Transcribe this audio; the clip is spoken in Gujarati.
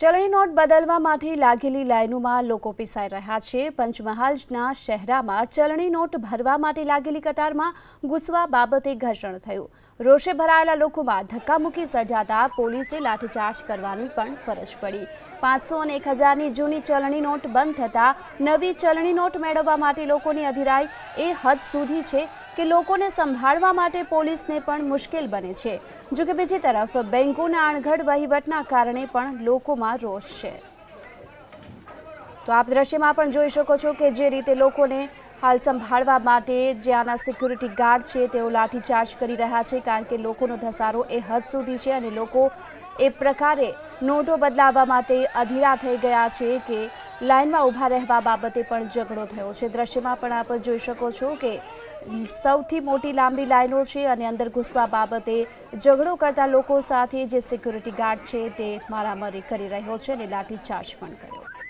ચલણી નોટ બદલવામાંથી લાગેલી લાઇનોમાં લોકો પીસાઈ રહ્યા છે। પંચમહાલના શહેરામાં ચલણી નોટ ભરવા માટે લાગેલી કતારમાં ઘૂસવા બાબતે ઘર્ષણ થયું। રોષે ભરાયેલા લોકોમાં ધક્કામુક્કી સર્જાતા પોલીસે લાઠીચાર્જ કરવાની પણ ફરજ પડી। 500 અને 1000ની જૂની ચલણી નોટ બંધ થતાં નવી ચલણી નોટ મેળવવા માટે લોકોની અધીરાઈ એ હદ સુધી છે કે લોકોને સંભાળવા માટે પોલીસને પણ મુશ્કેલ બને છે। જો કે બીજી તરફ બેંકોના અણઘડ વહીવટના કારણે પણ લોકોમાં રોષ છે। તો આપ દ્રશ્યમાં પણ જોઈ શકો છો કે જે રીતે લોકોને હાલ સંભાળવા માટે જ્યાંના સિક્યુરિટી ગાર્ડ છે તેઓ લાઠીચાર્જ કરી રહ્યા છે, કારણ કે લોકોનો ધસારો એ હદ સુધી છે અને લોકો એ પ્રકારે નોટો બદલાવવા માટે અધીરા થઈ ગયા છે કે લાઇનમાં ઊભા રહેવા બાબતે પણ ઝઘડો થયો છે। દ્રશ્યમાં પણ આપ જોઈ શકો છો કે સૌથી મોટી લાંબી લાઈનો છે અને અંદર ઘૂસવા બાબતે ઝઘડો કરતા લોકો સાથે જે સિક્યુરિટી ગાર્ડ છે તે મારામારી કરી રહ્યો છે અને લાઠીચાર્જ પણ કર્યો।